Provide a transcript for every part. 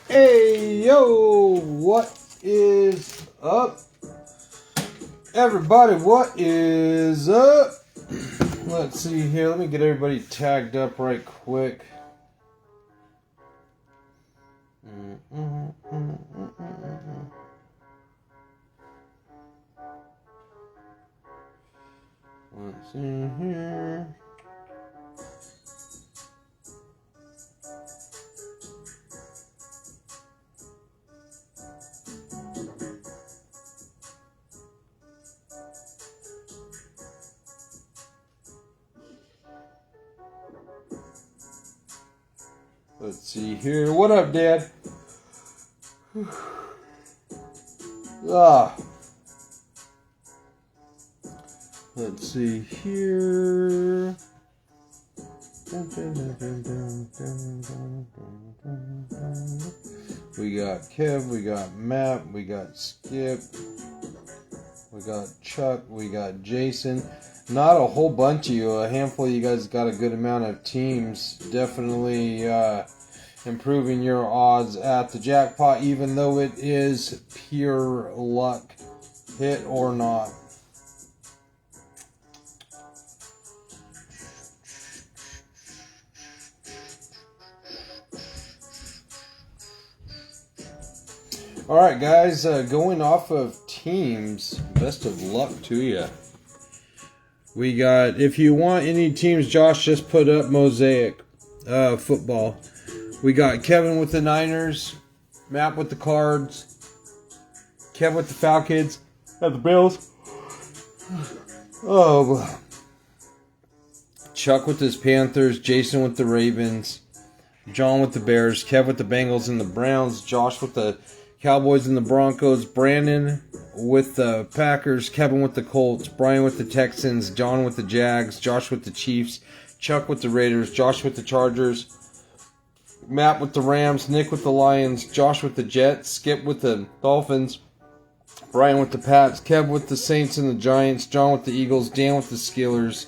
Hey, yo, what is up? Everybody, what is up? Let's see here. Let me get everybody tagged up right quick. Let's see here. Let's see here. What up, Dad? Let's see here. We got Kev, we got Matt, we got Skip, we got Chuck, we got Jason. Not a whole bunch of you. A handful of you guys got a good amount of teams. Definitely improving your odds at the jackpot, even though it is pure luck, hit or not. Alright guys, going off of teams, best of luck to you. We got, if you want any teams, Josh just put up Mosaic football. We got Kevin with the Niners, Matt with the Cards, Kev with the Falcons, and the Bills. Oh, Chuck with his Panthers, Jason with the Ravens, John with the Bears, Kev with the Bengals and the Browns, Josh with the Cowboys and the Broncos, Brandon with the Packers, Kevin with the Colts, Brian with the Texans, John with the Jags, Josh with the Chiefs, Chuck with the Raiders, Josh with the Chargers, Matt with the Rams, Nick with the Lions, Josh with the Jets, Skip with the Dolphins, Brian with the Pats, Kev with the Saints and the Giants, John with the Eagles, Dan with the Steelers,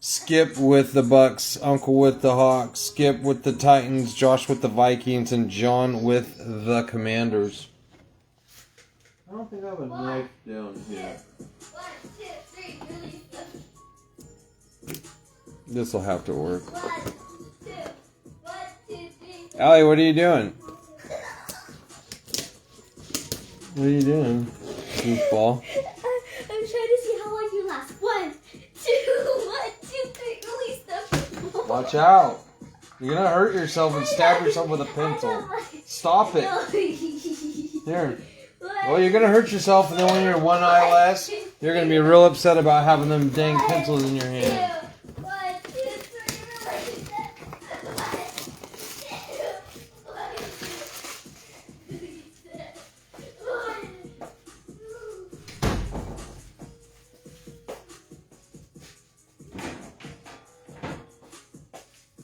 Skip with the Bucks, Uncle with the Hawks, Skip with the Titans, Josh with the Vikings, and John with the Commanders. I don't think I have a knife down here. 1, 2, 3, release them. This will have to work. 1, 2, 3. Allie, what are you doing? What are you doing, goofball? I'm trying to see how long you last. 1, 2, 3, release them. Watch out. You're going to hurt yourself and stab yourself with a pencil. Stop it. Here. Well, you're going to hurt yourself, and then when you're one eye less, you're going to be real upset about having them dang pencils in your hand. 1, 2, 3, release them. 1, 2,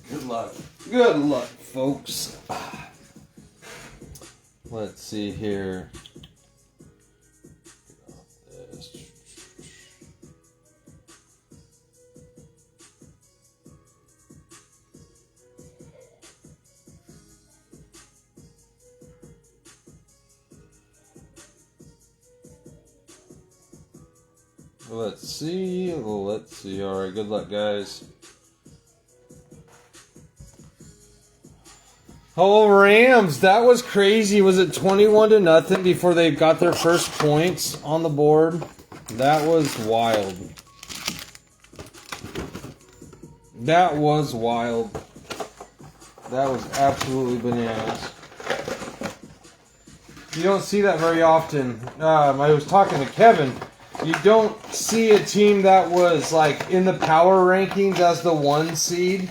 3, Good luck. Good luck, folks. Let's see here. Let's see. All right, good luck, guys. Oh, Rams, that was crazy. Was it 21-0 before they got their first points on the board? That was wild. That was wild. That was absolutely bananas. You don't see that very often. I was talking to Kevin. You don't see a team that was like in the power rankings as the 1 seed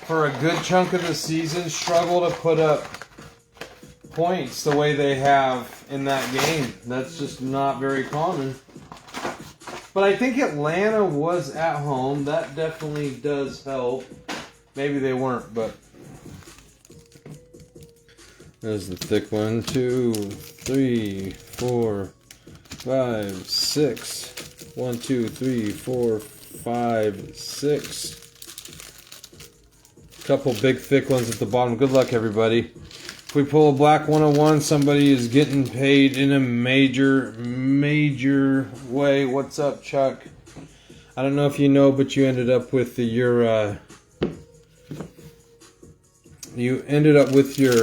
for a good chunk of the season struggle to put up points the way they have in that game. That's just not very common. But I think Atlanta was at home. That definitely does help. Maybe they weren't, but there's the thick one. 2, 3, 4, 5, 6. 1, 2, 3, 4, 5, 6. Couple big thick ones at the bottom. Good luck, everybody. If we pull a black 101, somebody is getting paid in a major way. What's up, Chuck? I don't know if you know, but you ended up with your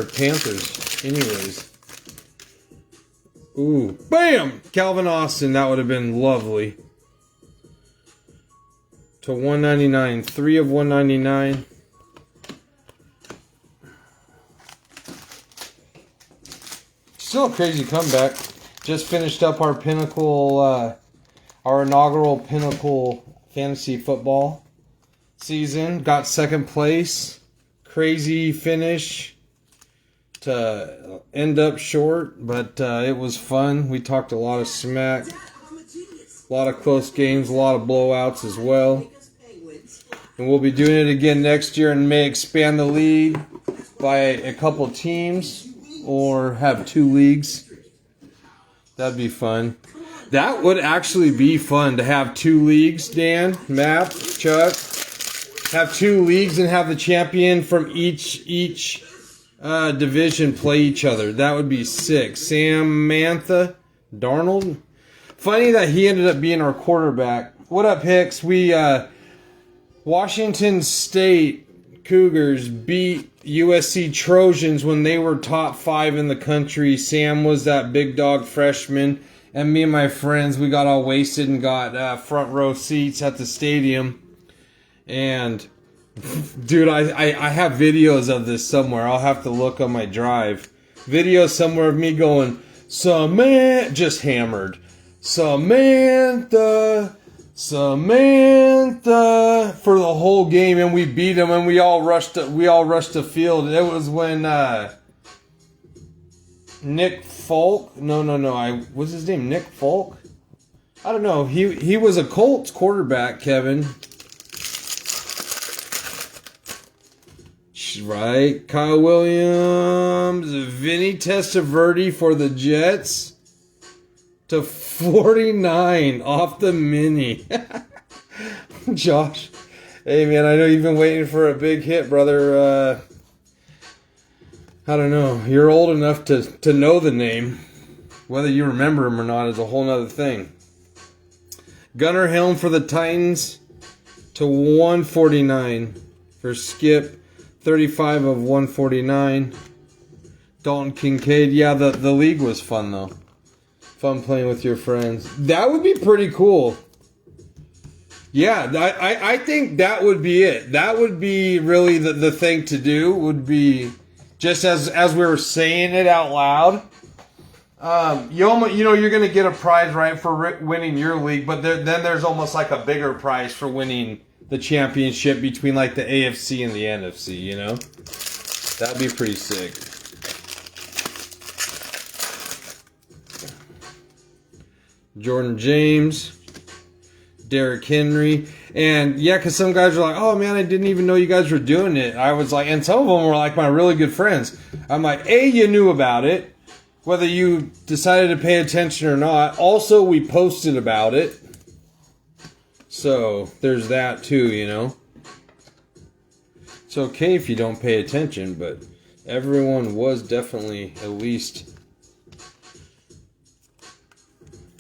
Panthers, anyways. Ooh, bam! Calvin Austin, that would have been lovely. To 199, 3 of 199. Still a crazy comeback. Just finished up our our inaugural Pinnacle fantasy football season. Got second place. Crazy finish to end up short, but it was fun. We talked a lot of smack. A lot of close games, a lot of blowouts as well. And we'll be doing it again next year and may expand the league by a couple teams or have 2 leagues. That'd be fun. That would actually be fun to have 2 leagues, Dan, Matt, Chuck. Have 2 leagues and have the champion from each division play each other. That would be sick. Samantha Darnold. Funny that he ended up being our quarterback. What up, Hicks? We Washington State Cougars beat USC Trojans when they were top 5 in the country. Sam was that big dog freshman. And me and my friends, we got all wasted and got front row seats at the stadium. And, dude, I have videos of this somewhere. I'll have to look on my drive. Videos somewhere of me going, Samantha, just hammered. Samantha, for the whole game, and we beat them, and we all rushed the field. It was when Nick Folk. No. What's his name? Nick Folk? I don't know. He was a Colts quarterback, Kevin. Right. Kyle Williams. Vinny Testaverde for the Jets. To 49 off the mini. Josh. Hey, man, I know you've been waiting for a big hit, brother. I don't know. You're old enough to know the name. Whether you remember him or not is a whole nother thing. Gunnar Helm for the Titans to 149 for Skip. 35 of 149. Dalton Kincaid. Yeah, the league was fun, though. Fun playing with your friends. That would be pretty cool. Yeah, I think that would be it. That would be really the thing to do. Would be just as we were saying it out loud. You're going to get a prize, right, for winning your league, but then there's almost like a bigger prize for winning the championship between like the AFC and the NFC, you know? That'd be pretty sick. Jordan James, Derrick Henry, and yeah, because some guys are like, oh man, I didn't even know you guys were doing it. I was like, and some of them were like my really good friends. I'm like, A, you knew about it, whether you decided to pay attention or not. Also, we posted about it. So, there's that too, you know. It's okay if you don't pay attention, but everyone was definitely at least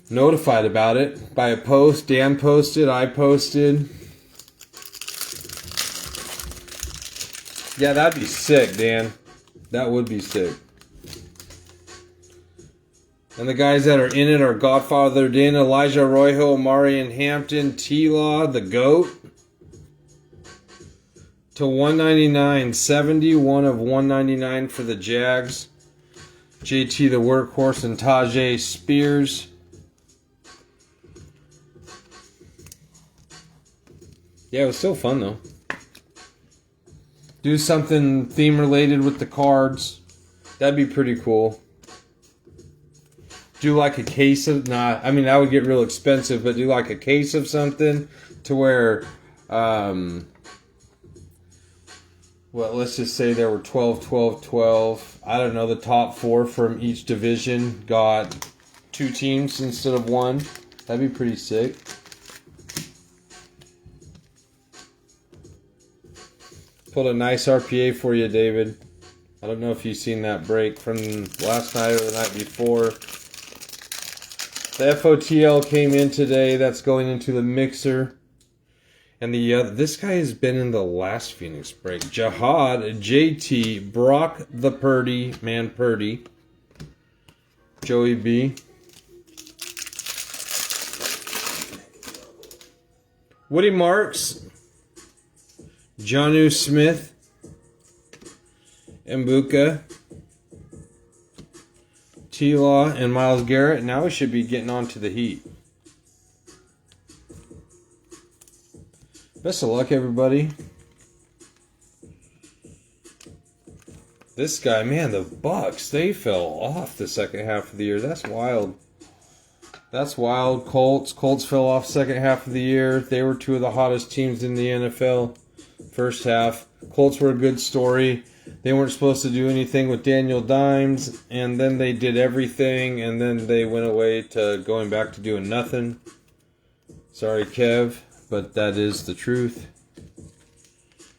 notified about it by a post. Dan posted, I posted. Yeah, that'd be sick, Dan. That would be sick. And the guys that are in it are Godfather Din, Elijah Arroyo, Amari Hampton, T-Law, the GOAT. To 199, 71 of 199 for the Jags. JT the Workhorse and Tajay Spears. Yeah, it was still fun though. Do something theme related with the cards. That'd be pretty cool. Do like a case of, that would get real expensive, but do like a case of something to where, let's just say there were 12, 12, 12. I don't know, the top 4 from each division got 2 teams instead of 1. That'd be pretty sick. Pulled a nice RPA for you, David. I don't know if you've seen that break from last night or the night before. The FOTL came in today. That's going into the mixer. And this guy has been in the last Phoenix break. Jihad, JT, Brock the Purdy, man Purdy, Joey B. Woody Marks, Jonnu Smith, Mbuka, T-Law, and Myles Garrett. Now we should be getting on to the Heat. Best of luck, everybody. This guy, man, the Bucks, they fell off the second half of the year. That's wild. That's wild. Colts fell off second half of the year. They were two of the hottest teams in the NFL first half. Colts were a good story. They weren't supposed to do anything with Daniel Dimes, and then they did everything, and then they went away to going back to doing nothing. Sorry, Kev, but that is the truth.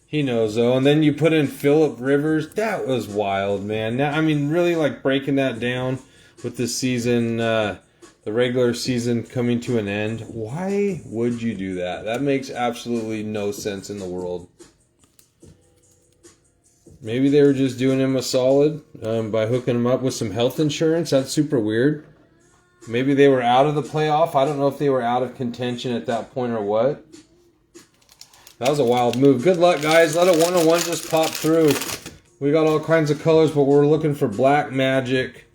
He knows, though. And then you put in Phillip Rivers. That was wild, man. Now, I mean, really, like, breaking that down with the season, the regular season coming to an end. Why would you do that? That makes absolutely no sense in the world. Maybe they were just doing him a solid by hooking him up with some health insurance. That's super weird. Maybe they were out of the playoff. I don't know if they were out of contention at that point or what. That was a wild move. Good luck, guys. Let a 101 just pop through. We got all kinds of colors, but we're looking for Black Magic.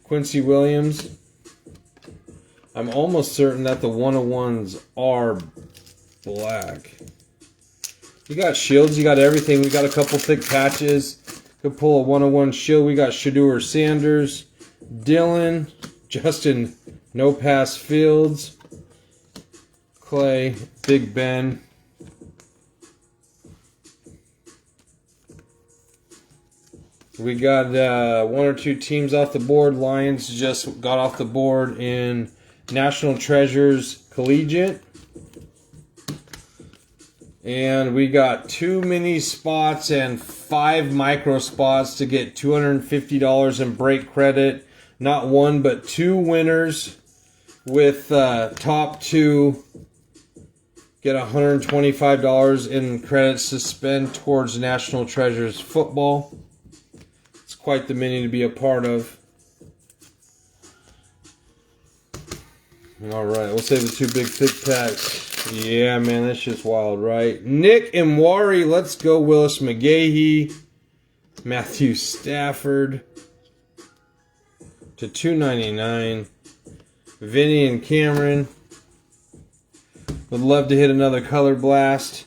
Quincy Williams. I'm almost certain that the 101s are black. You got shields. You got everything. We got a couple thick patches. Could pull a 101 shield. We got Shedeur Sanders. Dylan. Justin No Pass Fields. Clay. Big Ben. We got one or two teams off the board. Lions just got off the board in National Treasures Collegiate. And we got 2 mini spots and 5 micro spots to get $250 in break credit. Not one, but 2 winners with top 2 get $125 in credits to spend towards National Treasures football. It's quite the mini to be a part of. All right, we'll save the 2 big thick packs. Yeah, man, that's just wild, right? Nick Imwari, let's go. Willis McGahee, Matthew Stafford to $2.99. Vinny and Cameron. Would love to hit another color blast.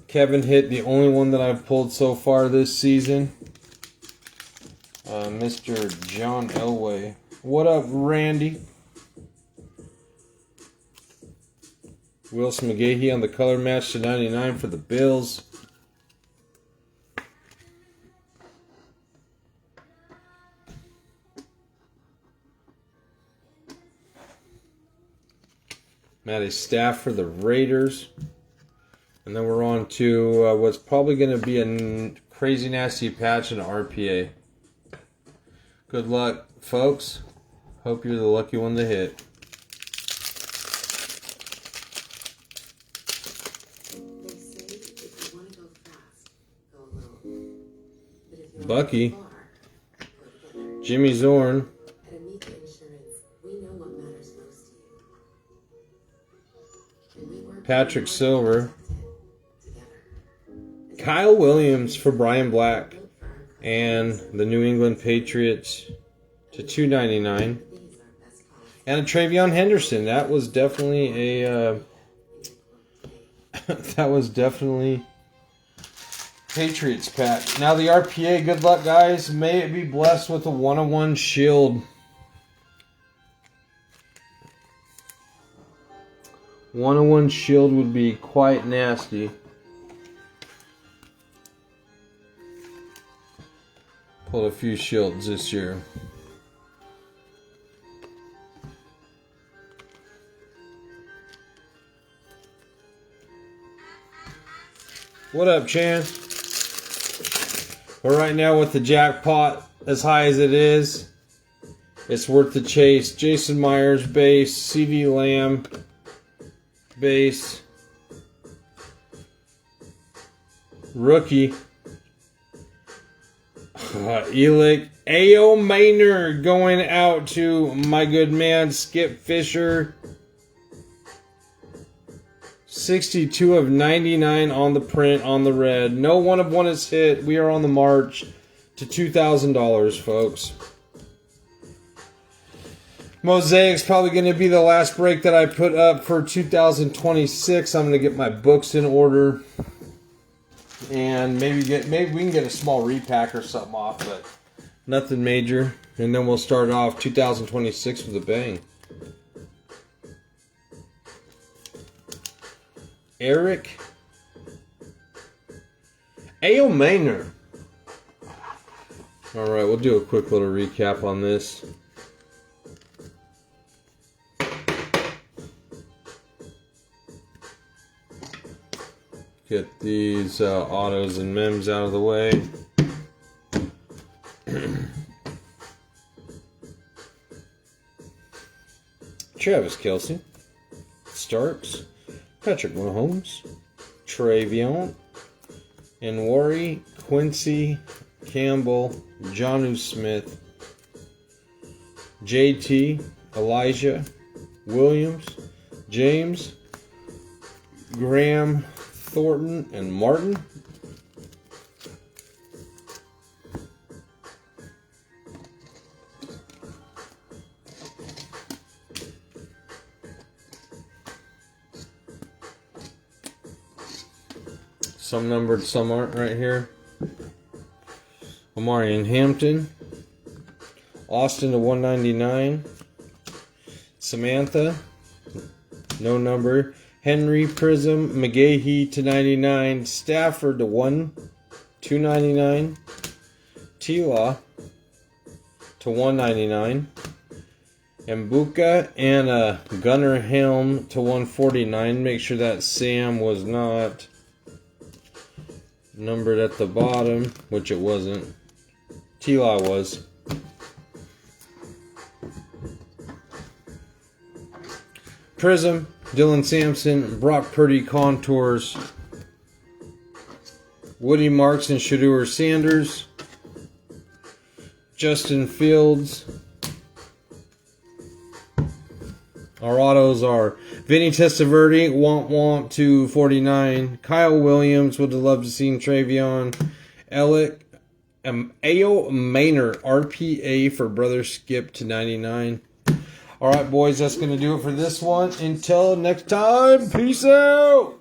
Kevin hit the only one that I've pulled so far this season. Mr. John Elway. What up, Randy? Willis McGahee on the color match to 99 for the Bills. Matty Staff for the Raiders. And then we're on to what's probably going to be a crazy nasty patch in RPA. Good luck, folks. Hope you're the lucky one to hit. They say if you want to go fast, go alone. But if you Bucky. want to go far, go together. Jimmy Zorn. At Amica Insurance, we know what matters most to you. And we work Patrick Silver. together. Kyle Williams for Brian Black. And the New England Patriots to $2.99. And a Travion Henderson. That was definitely a that was definitely Patriots pack. Now the RPA, good luck, guys. May it be blessed with a 101 shield. 101 shield would be quite nasty. Pulled a few shields this year. What up, Chan? But right now with the jackpot as high as it is, it's worth the chase. Jason Myers base, CD Lamb base, rookie, Elick, A.O. Maynard going out to my good man Skip Fisher. 62 of 99 on the print on the red. No 1 of 1 is hit. We are on the march to $2,000, folks. Mosaic's probably going to be the last break that I put up for 2026. I'm going to get my books in order. And maybe we can get a small repack or something off, but nothing major. And then we'll start off 2026 with a bang. Eric A.O. Maynard. All right, we'll do a quick little recap on this. Get these autos and mems out of the way. Travis Kelce, Starks, Patrick Mahomes, Travion, Nwari, Quincy, Campbell, Jonnu Smith, JT, Elijah, Williams, James, Graham, Thornton, and Martin. Some numbered, some aren't right here. Amari and Hampton. Austin to 199. Samantha. No number. Henry, Prism, McGahee to 99. Stafford to 299. T-Law to 199. Mbuka and Gunnar Helm to 149. Make sure that Sam was not numbered at the bottom, which it wasn't. T-Law was. Prism, Dylan Sampson, Brock Purdy contours, Woody Marks and Shedeur Sanders, Justin Fields. Our autos are Vinny Testaverde, Womp to 49, Kyle Williams, would have loved to see Travion, Elick, A.O. Maynard, RPA for Brother Skip to 99. All right, boys, that's going to do it for this one. Until next time, peace out.